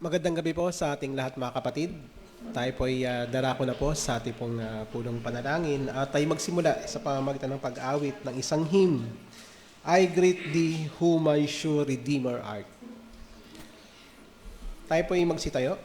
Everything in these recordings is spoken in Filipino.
Magandang gabi po sa ating lahat mga kapatid. Tayo po ay darako na po sa ating pong pulong panalangin at tayo magsimula sa pamamagitan ng pag-awit ng isang hymn. I greet thee whom my sure Redeemer art. Tayo po ay magsitayo.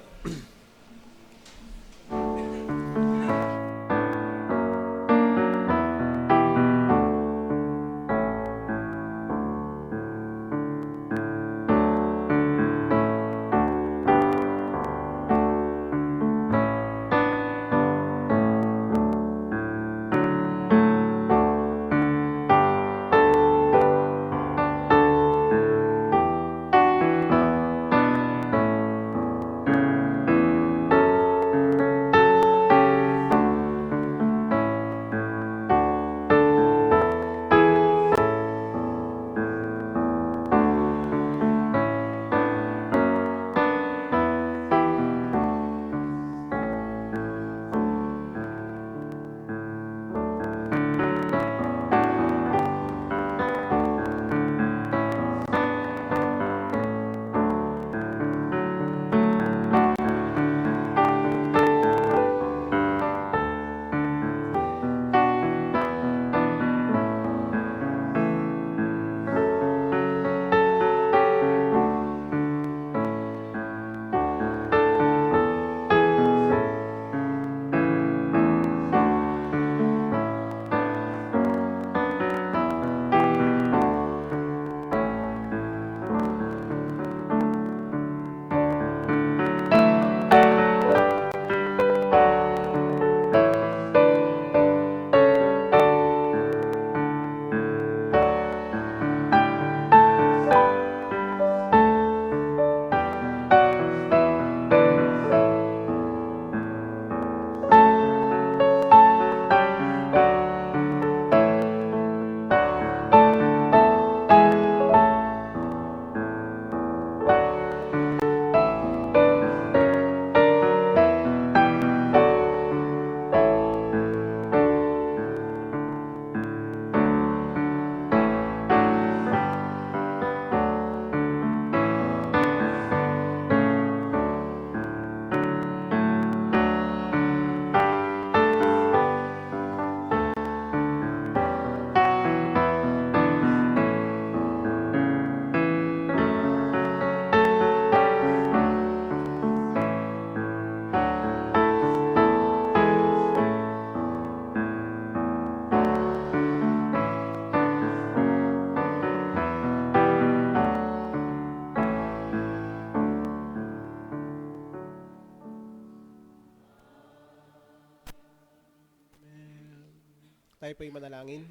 Tayo po ay manalangin.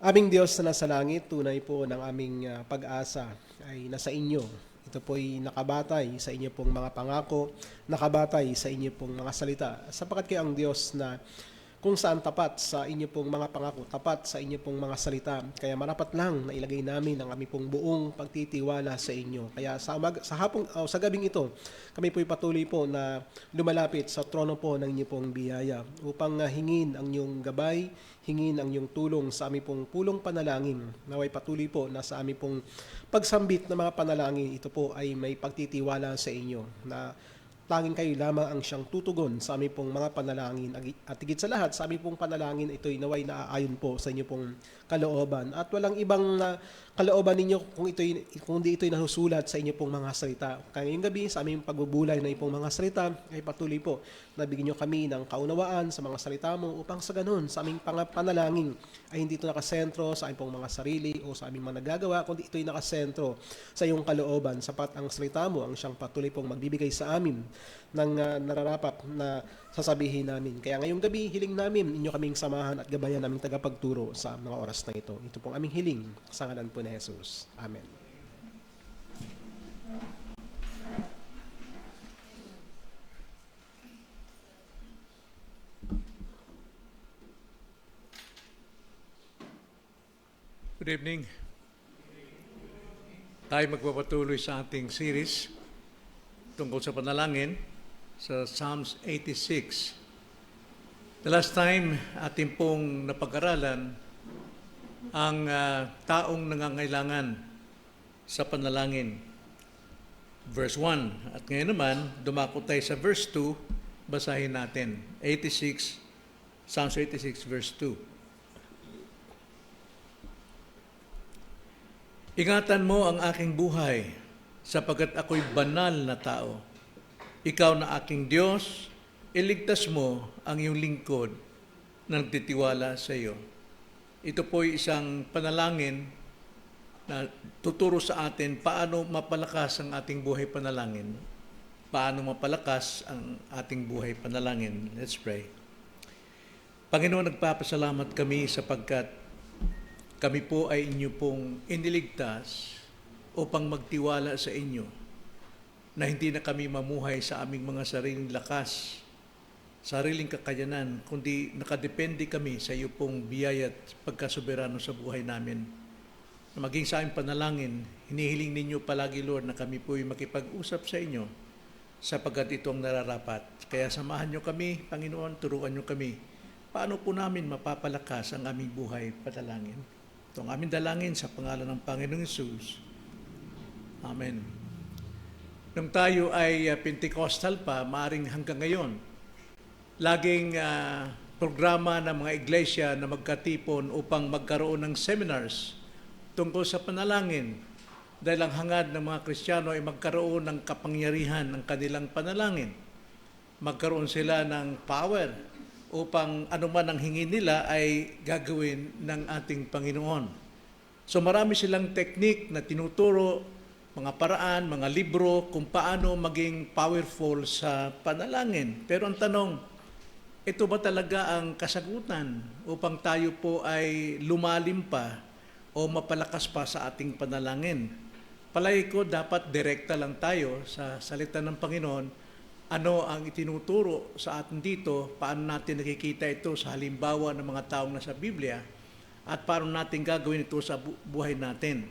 Aming Diyos na nasa langit, tunay po ng aming pag-asa ay nasa inyo. Ito po ay nakabatay sa inyo pong mga pangako, nakabatay sa inyo pong mga salita. Sapagkat kayo ang Diyos na kung saan tapat sa inyo pong mga pangako, tapat sa inyo pong mga salita. Kaya marapat lang na ilagay namin ang aming pong buong pagtitiwala sa inyo. Kaya sa gabing ito, kami po'y patuloy po na lumalapit sa trono po ng inyo pong biyaya upang hingin ang inyong gabay, hingin ang inyong tulong sa aming pong pulong panalangin. Naway patuloy po na sa aming pong pagsambit ng mga panalangin, ito po ay may pagtitiwala sa inyo na tanging kayo lamang ang siyang tutugon sa aming pong mga panalangin. At higit sa lahat, sa aming pong panalangin, ito'y naway naaayon po sa inyo pong kalooban. At walang ibang kalooban ninyo kung di ito'y nahusulat sa inyo pong mga salita. Kaya ngayong gabi, sa aming pagbubulay na ipong mga salita, ay patuloy po na bigyan nyo kami ng kaunawaan sa mga salita mo upang sa ganun, sa aming panalangin, ay hindi ito nakasentro sa aming pong mga sarili o sa aming mga nagagawa, kundi ito'y nakasentro sa iyong kalooban, sapat ang salita mo ang siyang patuloy pong magbibigay sa amin ng nararapat na sasabihin namin. Kaya ngayong gabi, hiling namin inyo kaming samahan at gabayan naming tagapagturo sa mga oras na ito. Ito pong aming hiling sa ngalan po ni Jesus. Amen. Good evening. Tayo magpapatuloy sa ating series tungkol sa panalangin sa Psalms 86. The last time ating pong napag-aralan ang taong nangangailangan sa panalangin. verse 1. At ngayon naman, dumako tayo sa verse 2, basahin natin. Psalms 86 verse 2. Ingatan mo ang aking buhay, sapagkat ako'y banal na tao. Ikaw na aking Diyos, iligtas mo ang iyong lingkod na nagtitiwala sa iyo. Ito po'y isang panalangin na tuturo sa atin paano mapalakas ang ating buhay panalangin. Paano mapalakas ang ating buhay panalangin. Let's pray. Panginoon, nagpapasalamat kami sapagkat kami po ay inyo pong iniligtas upang magtiwala sa inyo na hindi na kami mamuhay sa aming mga sariling lakas, sariling kakayanan, kundi nakadepende kami sa iyo pong biyaya at pagkasoberano sa buhay namin. Na maging sa aming panalangin, hinihiling ninyo palagi, Lord, na kami po'y makipag-usap sa inyo sapagkat ito ang nararapat. Kaya samahan nyo kami, Panginoon, turuan nyo kami. Paano po namin mapapalakas ang aming buhay panalangin? Ito ang aming dalangin sa pangalan ng Panginoong Hesus. Amen. Nung tayo ay Pentecostal pa, maaring hanggang ngayon, laging programa ng mga iglesia na magkatipon upang magkaroon ng seminars tungkol sa panalangin. Dahil ang hangad ng mga Kristiyano ay magkaroon ng kapangyarihan ng kanilang panalangin. Magkaroon sila ng power upang anuman ang hingin nila ay gagawin ng ating Panginoon. So marami silang teknik na tinuturo, mga paraan, mga libro, kung paano maging powerful sa panalangin. Pero ang tanong, ito ba talaga ang kasagutan upang tayo po ay lumalim pa o mapalakas pa sa ating panalangin? Palagi ko dapat direkta lang tayo sa salita ng Panginoon. Ano ang itinuturo sa atin dito, paano natin nakikita ito sa halimbawa ng mga taong nasa Biblia, at paano natin gagawin ito sa buhay natin.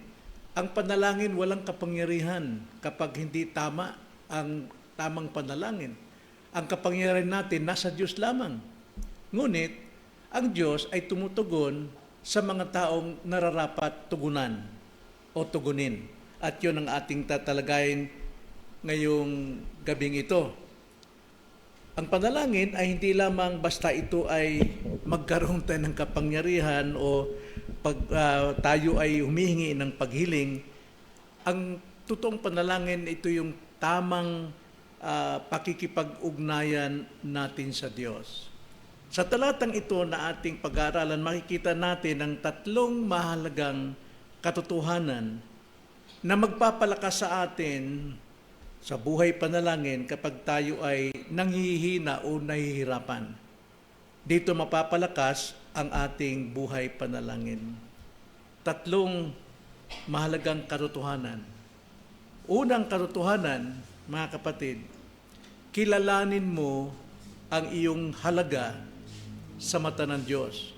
Ang panalangin walang kapangyarihan kapag hindi tama ang tamang panalangin. Ang kapangyarihan natin nasa Diyos lamang. Ngunit, ang Diyos ay tumutugon sa mga taong nararapat tugunan o tugunin. At yun ang ating tatalagayin ngayong gabing ito. Ang panalangin ay hindi lamang basta ito ay magkaroon tayo ng kapangyarihan o pag tayo ay humihingi ng paghiling. Ang totoong panalangin, ito yung tamang pakikipag-ugnayan natin sa Diyos. Sa talatang ito na ating pag-aaralan, makikita natin ang tatlong mahalagang katotohanan na magpapalakas sa atin sa buhay panalangin kapag tayo ay nanghihina o nahihirapan. Dito mapapalakas ang ating buhay panalangin. Tatlong mahalagang katotohanan. Unang katotohanan, mga kapatid, kilalanin mo ang iyong halaga sa mata ng Diyos.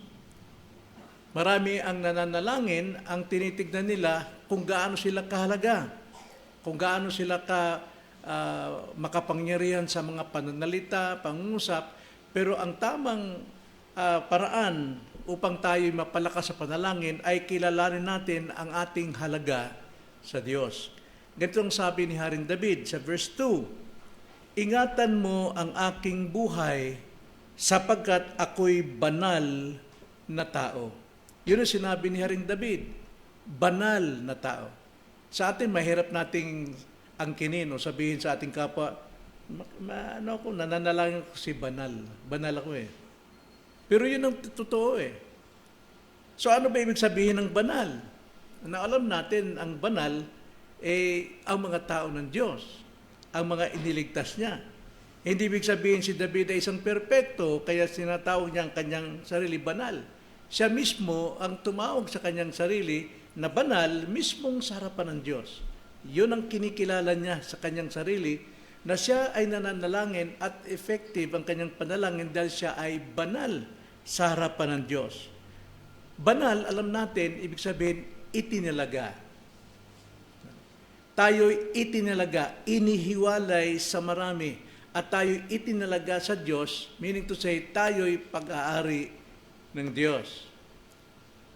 Marami ang nananalangin, ang tinitignan nila kung gaano sila kahalaga, kung gaano sila makapangyarihan sa mga pananalita, pangungusap, pero ang tamang paraan upang tayo mapalakas sa panalangin ay kilalanin natin ang ating halaga sa Diyos. Ganito ang sabi ni Haring David sa verse 2, ingatan mo ang aking buhay sapagkat ako'y banal na tao. Yun ang sinabi ni Haring David, banal na tao. Sa atin, mahirap nating angkinin o sabihin sa ating kapwa, nananalangin ko si banal. Banal ako eh. Pero yun ang totoo eh. So ano ba ibig sabihin ng banal? Na alam natin, ang banal ang mga tao ng Diyos, ang mga iniligtas niya. Hindi ibig sabihin si David ay isang perpekto, kaya sinatawag niya ang kanyang sarili banal. Siya mismo ang tumawag sa kanyang sarili na banal mismong sa harapan ng Diyos. Yun ang kinikilala niya sa kanyang sarili, na siya ay nananalangin at effective ang kanyang panalangin dahil siya ay banal sa harapan ng Diyos. Banal, alam natin, ibig sabihin, itinalaga. Tayo'y itinalaga, inihiwalay sa marami, at tayo'y itinalaga sa Diyos, meaning to say, tayo'y pag-aari ng Diyos.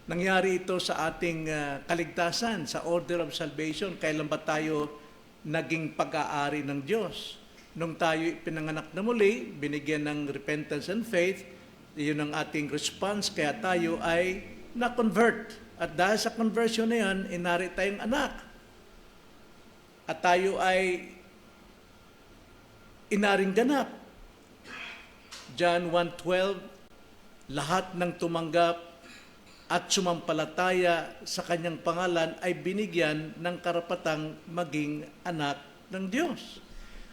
Nangyari ito sa ating kaligtasan, sa order of salvation. Kailan ba tayo naging pag-aari ng Diyos. Nung tayo pinanganak na muli, binigyan ng repentance and faith, yun ang ating response, kaya tayo ay na-convert. At dahil sa conversion na yan, inari tayong anak. At tayo ay inaring ganap. John 1:12, lahat ng tumanggap at sumampalataya sa kanyang pangalan ay binigyan ng karapatang maging anak ng Diyos.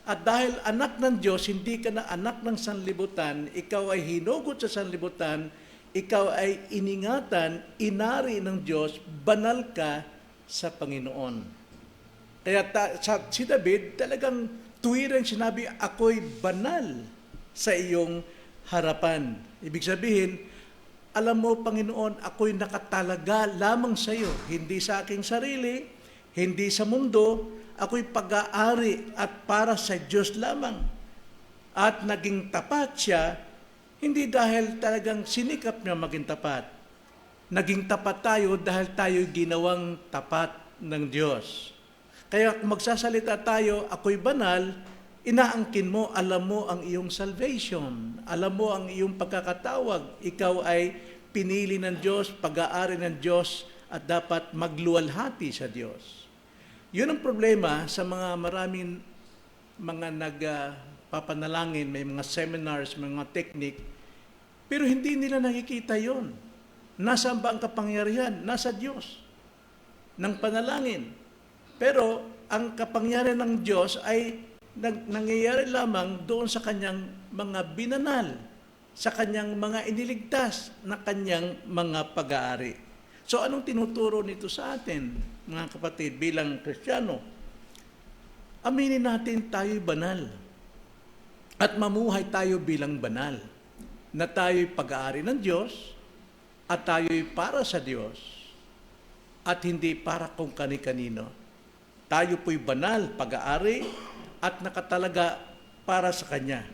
At dahil anak ng Diyos, hindi ka na anak ng sanlibutan, ikaw ay hinugot sa sanlibutan, ikaw ay iningatan, inari ng Diyos, banal ka sa Panginoon. Kaya si David talagang tuwiran sinabi, ako'y banal sa iyong harapan. Ibig sabihin, alam mo, Panginoon, ako'y nakatalaga lamang sa iyo, hindi sa aking sarili, hindi sa mundo, ako'y pag-aari at para sa Diyos lamang. At naging tapat siya, hindi dahil talagang sinikap niya maging tapat. Naging tapat tayo dahil tayo'y ginawang tapat ng Diyos. Kaya kung magsasalita tayo, ako'y banal, inaangkin mo, alam mo ang iyong salvation, alam mo ang iyong pagkakatawag, ikaw ay pinili ng Diyos, pag-aari ng Diyos, at dapat magluwalhati sa Diyos. Yun ang problema sa mga maraming mga nagpapanalangin, may mga seminars, may mga technique, pero hindi nila nakikita yon. Nasaan ba ang kapangyarihan? Nasa Diyos ng panalangin. Pero ang kapangyarihan ng Diyos ay nangyayari lamang doon sa kanyang mga binanal, sa kanyang mga iniligtas na kanyang mga pag-aari. So anong tinuturo nito sa atin, mga kapatid, bilang Kristiyano? Aminin natin tayo'y banal at mamuhay tayo bilang banal, na tayo'y pag-aari ng Diyos at tayo'y para sa Diyos at hindi para kung kani-kanino. Tayo po'y banal, pag-aari at nakatalaga para sa Kanya.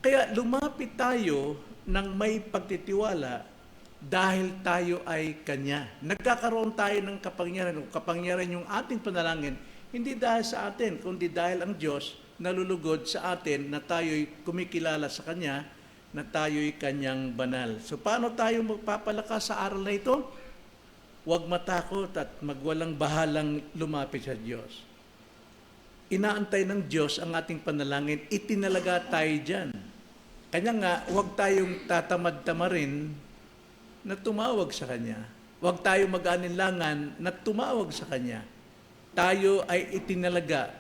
Kaya lumapit tayo ng may pagtitiwala dahil tayo ay Kanya. Nagkakaroon tayo ng kapangyarihan, kapangyarihan yung ating panalangin, hindi dahil sa atin, kundi dahil ang Diyos nalulugod sa atin na tayo'y kumikilala sa Kanya, na tayo'y Kanyang banal. So paano tayo magpapalakas sa aral na ito? Huwag matakot at magwalang bahalang lumapit sa Diyos. Inaantay ng Diyos ang ating panalangin, itinalaga tayo dyan. Kanya nga, huwag tayong tatamad-tamarin na tumawag sa Kanya. Huwag tayong mag-alinlangan na tumawag sa Kanya. Tayo ay itinalaga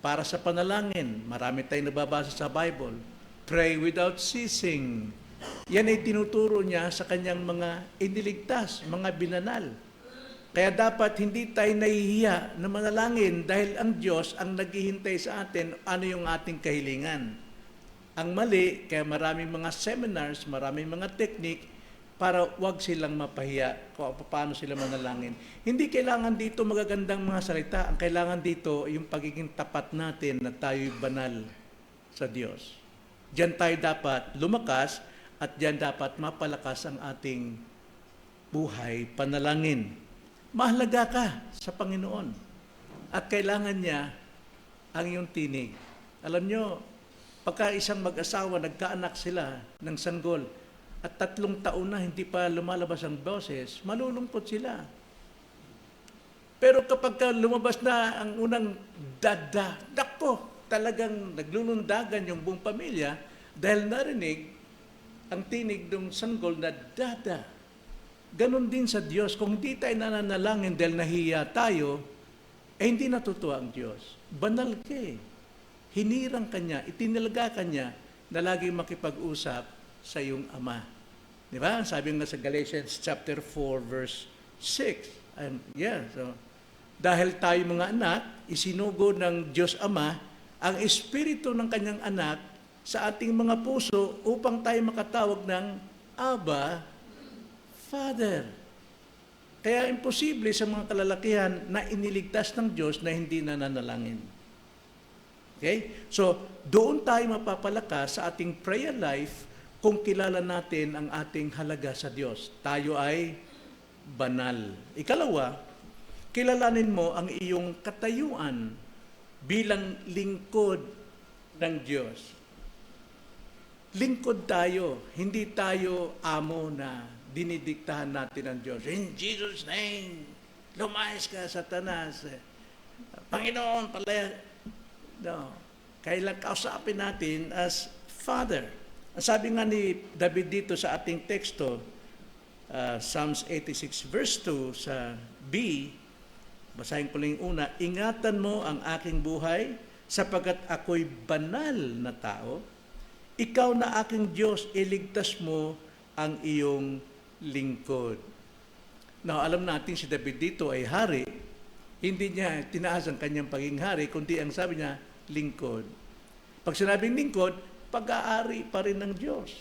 para sa panalangin. Marami tayong nababasa sa Bible. Pray without ceasing. Yan ay tinuturo niya sa Kanyang mga iniligtas, mga binanal. Kaya dapat hindi tayo nahihiya na manalangin dahil ang Diyos ang naghihintay sa atin ano yung ating kahilingan. Ang mali, kaya maraming mga seminars, maraming mga technique para wag silang mapahiya kung paano sila manalangin. Hindi kailangan dito magagandang mga salita. Ang kailangan dito yung pagiging tapat natin na tayo'y banal sa Diyos. Diyan tayo dapat lumakas at diyan dapat mapalakas ang ating buhay, panalangin. Mahalaga ka sa Panginoon at kailangan niya ang iyong tinig. Alam nyo, pagka isang mag-asawa, nagkaanak sila ng sanggol at 3 taon na hindi pa lumalabas ang boses, malulungkot sila. Pero kapag lumabas na ang unang dada, dakpo, talagang naglulundagan yung buong pamilya dahil narinig ang tinig ng sanggol na dada. Ganon din sa Diyos. Kung hindi tayo nananalangin dahil nahiya tayo, hindi natutuwa ang Diyos. Banal ka eh. Hinirang Kanya, itinalaga Kanya na laging makipag-usap sa iyong Ama. Di ba? Sabi nga sa Galatians chapter 4 verse 6. So, dahil tayo mga anak, isinugo ng Diyos Ama ang Espiritu ng Kanyang anak sa ating mga puso upang tayo makatawag ng Abba, Father. Kaya imposible sa mga kalalakihan na iniligtas ng Diyos na hindi nananalangin. Okay? So, doon tayo mapapalakas sa ating prayer life kung kilala natin ang ating halaga sa Diyos. Tayo ay banal. Ikalawa, kilalanin mo ang iyong katayuan bilang lingkod ng Diyos. Lingkod tayo, hindi tayo amo na dinidiktahan natin ng Diyos. In Jesus' name, lumayas ka, Satanas. Panginoon, pala. No. Kailan kausapin natin as Father. Ang sabi nga ni David dito sa ating teksto, Psalms 86 verse 2 sa B, basahin ko lang yung una, ingatan mo ang aking buhay sapagkat ako'y banal na tao. Ikaw na aking Diyos, iligtas mo ang iyong lingkod. Now, alam natin si David dito ay hari. Hindi niya tinaas ang kanyang pagiging hari, kundi ang sabi niya, lingkod. Pag sinabing lingkod, pag-aari pa rin ng Diyos.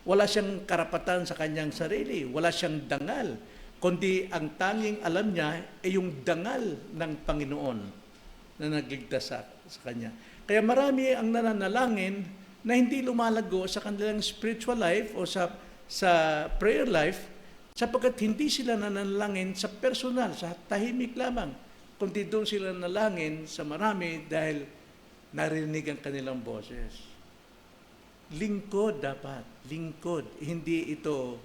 Wala siyang karapatan sa kanyang sarili. Wala siyang dangal. Kundi ang tanging alam niya ay yung dangal ng Panginoon na nagligtas sa kanya. Kaya marami ang nananalangin na hindi lumalago sa kanilang spiritual life o sa prayer life sapagkat hindi sila nananalangin sa personal, sa tahimik lamang. Kundi doon sila nanalangin sa marami dahil narinig ang kanilang boses. Lingkod dapat. Lingkod. Hindi ito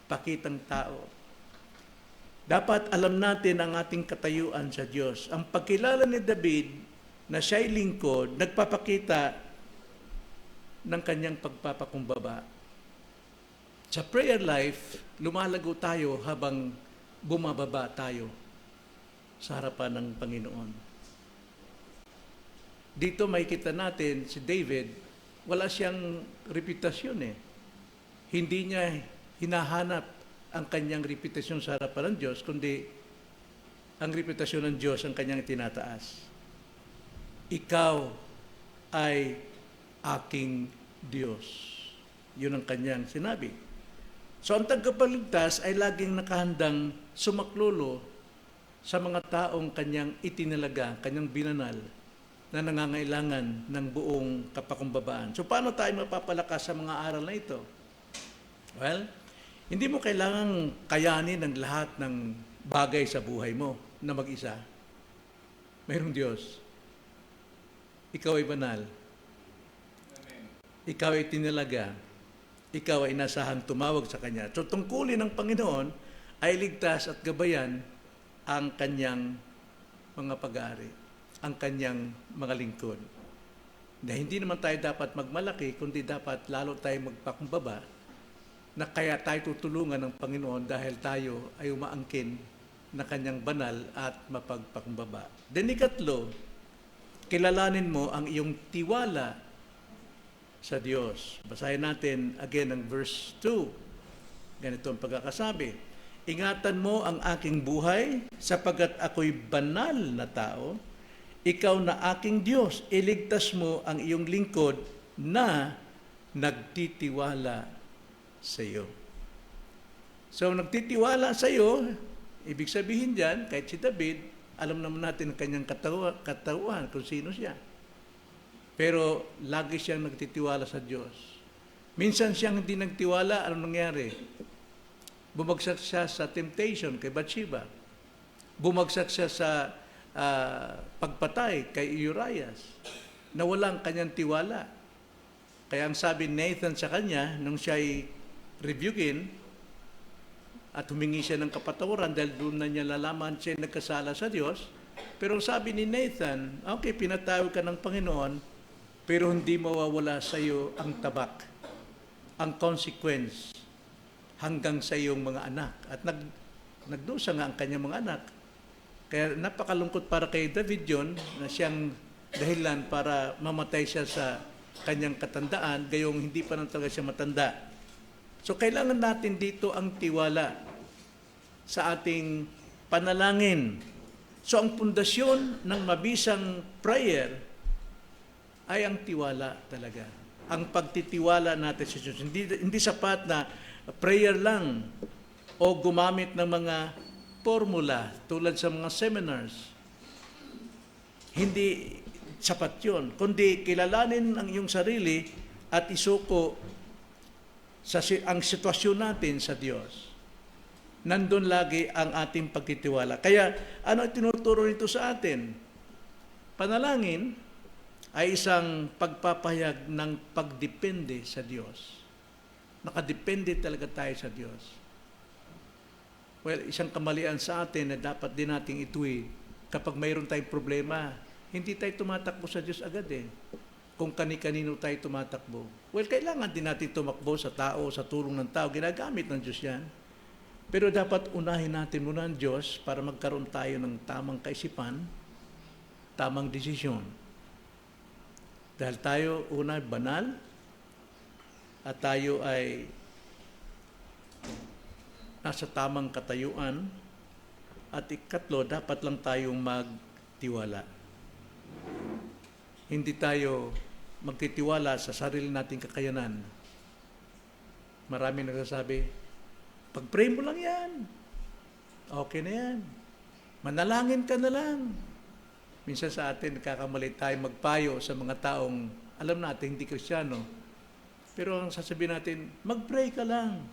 pakitang tao. Dapat alam natin ang ating katayuan sa Diyos. Ang pagkilala ni David na siya'y lingkod, nagpapakita ng kanyang pagpapakumbaba. Sa prayer life, lumalago tayo habang bumababa tayo sa harapan ng Panginoon. Dito makikita natin si David, wala siyang reputasyon eh. Hindi niya hinahanap ang kanyang reputasyon sa harapan ng Diyos, kundi ang reputasyon ng Diyos ang kanyang tinataas. Ikaw ay aking Diyos. Yun ang kanyang sinabi. So ang tagapagligtas ay laging nakahandang sumaklolo sa mga taong kanyang itinalaga, kanyang binanal, na nangangailangan ng buong kapakumbabaan. So paano tayo mapapalakas sa mga aral na ito? Well, hindi mo kailangang kayanin ang lahat ng bagay sa buhay mo na mag-isa. Mayroong Diyos. Ikaw ay banal. Ikaw ay tinalaga. Ikaw ay nasahang tumawag sa Kanya. So tungkulin ng Panginoon ay ligtas at gabayan ang Kanyang mga pag-aari, ang Kanyang mga lingkod. Na hindi naman tayo dapat magmalaki, kundi dapat lalo tayo magpakumbaba na kaya tayo tutulungan ng Panginoon dahil tayo ay umaangkin na Kanyang banal at mapagpakumbaba. Then ikatlo, kilalanin mo ang iyong tiwala sa Diyos. Basahin natin again ang verse 2. Ganito ang pagkakasabi. Ingatan mo ang aking buhay sapagkat ako'y banal na tao. Ikaw na aking Diyos, iligtas mo ang iyong lingkod na nagtitiwala sa iyo. So, nagtitiwala sa iyo, ibig sabihin diyan, kahit si David, alam naman natin ang kanyang katawan kung sino siya. Pero lagi siyang nagtitiwala sa Diyos. Minsan siyang hindi nagtiwala, anong nangyari? Bumagsak siya sa temptation kay Bathsheba. Bumagsak siya sa pagpatay kay Urias. Nawalang kanyang tiwala. Kaya ang sabi Nathan sa kanya, nung siya ay rebukin at humingi siya ng kapatawaran dahil doon na niya lalaman siya nagkasala sa Diyos. Pero sabi ni Nathan, okay, pinatawag ka ng Panginoon, pero hindi mawawala sa iyo ang tabak, ang consequence hanggang sa iyong mga anak. At nagdusa nga ang kanyang mga anak. Kaya napakalungkot para kay David yun, na siyang dahilan para mamatay siya sa kanyang katandaan, gayong hindi pa nang talaga siya matanda. So, kailangan natin dito ang tiwala sa ating panalangin. So, ang pundasyon ng mabisang prayer ay ang tiwala talaga. Ang pagtitiwala natin sa Diyos. Hindi sapat na prayer lang o gumamit ng mga formula tulad sa mga seminars. Hindi sapat yun. Kundi kilalanin ang iyong sarili at isuko ang sitwasyon natin sa Diyos. Nandun lagi ang ating pagtitiwala. Kaya, ano tinuturo nito sa atin? Panalangin ay isang pagpapahayag ng pagdepende sa Diyos. Nakadepende talaga tayo sa Diyos. Well, isang kamalian sa atin na dapat din nating ituwid. Kapag mayroon tayong problema, hindi tayo tumatakbo sa Diyos agad eh. Kung kani-kanino tayo tumatakbo. Well, kailangan din natin tumakbo sa tao, sa tulong ng tao. Ginagamit ng Diyos yan. Pero dapat unahin natin muna ang Diyos para magkaroon tayo ng tamang kaisipan, tamang desisyon. Dahil tayo, una, banal, at tayo ay nasa tamang katayuan, at ikatlo, dapat lang tayong magtiwala. Hindi tayo magtitiwala sa sarili nating kakayanan. Marami nagsasabi, pag-pray mo lang yan. Okay na yan. Manalangin ka na lang. Minsan sa atin, nagkakamali tayo magpayo sa mga taong alam natin hindi Kristiyano. Pero ang sasabihin natin, mag-pray ka lang.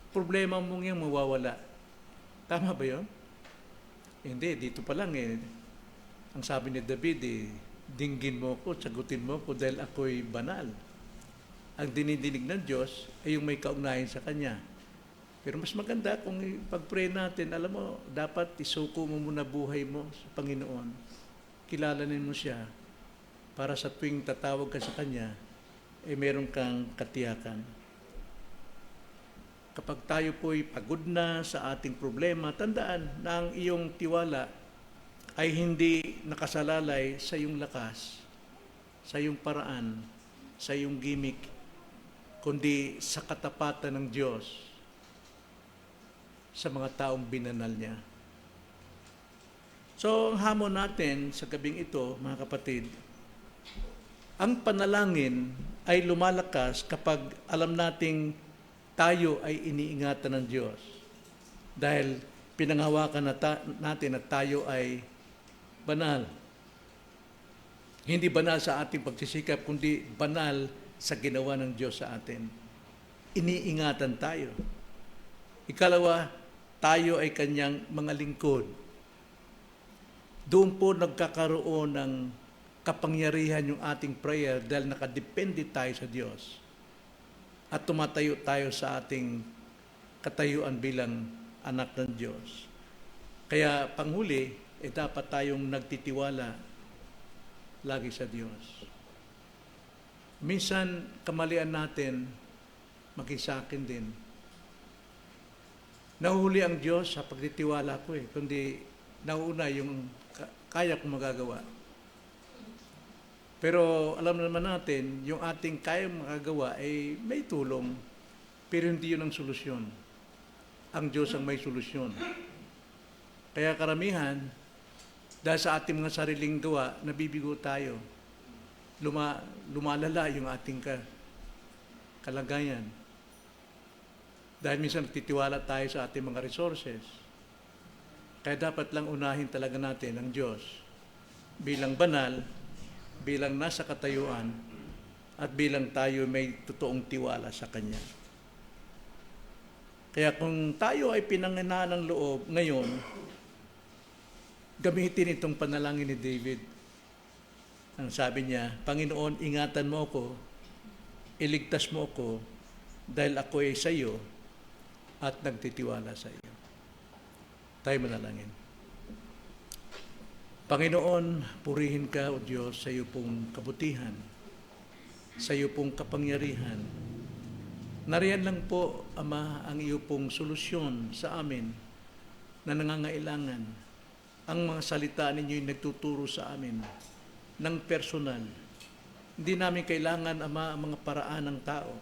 Problema mong yung mawawala. Tama ba yun? Hindi, dito pa lang eh. Ang sabi ni David eh, dinggin mo ko, sagutin mo ko dahil ako'y banal. Ang dinidinig ng Diyos ay yung may kaugnayan sa Kanya. Pero mas maganda kung pag-pray natin, alam mo, dapat isuko mo muna buhay mo sa Panginoon. Kilalanin mo siya para sa tuwing tatawag ka sa Kanya, eh meron kang katiyakan. Kapag tayo po'y pagod na sa ating problema, tandaan na ang iyong tiwala ay hindi nakasalalay sa iyong lakas, sa iyong paraan, sa iyong gimmick, kundi sa katapatan ng Diyos sa mga taong binanal niya. So, ang hamon natin sa gabing ito, mga kapatid, ang panalangin ay lumalakas kapag alam nating tayo ay iniingatan ng Diyos. Dahil pinanghawakan natin at tayo ay banal. Hindi banal sa ating pagsisikap, kundi banal sa ginawa ng Diyos sa atin. Iniingatan tayo. Ikalawa, tayo ay Kanyang mga lingkod. Doon po nagkakaroon ng kapangyarihan yung ating prayer dahil nakadepende tayo sa Diyos. At tumatayo tayo sa ating katayuan bilang anak ng Diyos. Kaya panghuli, dapat tayong nagtitiwala lagi sa Diyos. Minsan, kamalian natin, maging sa akin din. Nahuhuli ang Diyos sa pagtitiwala ko kundi nauna yung kaya kong magagawa. Pero alam naman natin, yung ating kayang magagawa ay may tulong, pero hindi yun ang solusyon. Ang Diyos ang may solusyon. Kaya karamihan, dahil sa ating mga sariling gawa, nabibigo tayo. Lumalala yung ating kalagayan. Dahil minsan nagtitiwala tayo sa ating mga resources. Kaya dapat lang unahin talaga natin ang Diyos bilang banal, bilang nasa katayuan, at bilang tayo may totoong tiwala sa Kanya. Kaya kung tayo ay pinanganaan ng loob ngayon, gamitin itong panalangin ni David. Ang sabi niya, Panginoon, ingatan mo ako, iligtas mo ako, dahil ako ay sa iyo at nagtitiwala sa iyo. Tayo manalangin. Panginoon, purihin ka, O Diyos, sa iyo pong kabutihan, sa iyo pong kapangyarihan. Nariyan lang po, Ama, ang iyo pong solusyon sa amin na nangangailangan. Ang mga salita ninyo'y nagtuturo sa amin ng personal. Hindi namin kailangan, Ama, ang mga paraan ng tao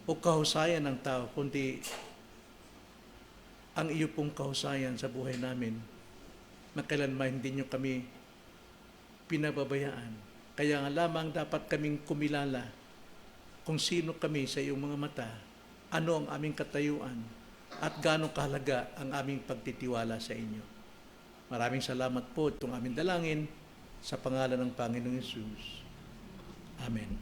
o kahusayan ng tao, kundi ang iyo pong kahusayan sa buhay namin na kailanman hindi nyo kami pinababayaan. Kaya nga lamang dapat kaming kumilala kung sino kami sa iyong mga mata, ano ang aming katayuan, at gaano kahalaga ang aming pagtitiwala sa inyo. Maraming salamat po itong aming dalangin sa pangalan ng Panginoong Hesus. Amen.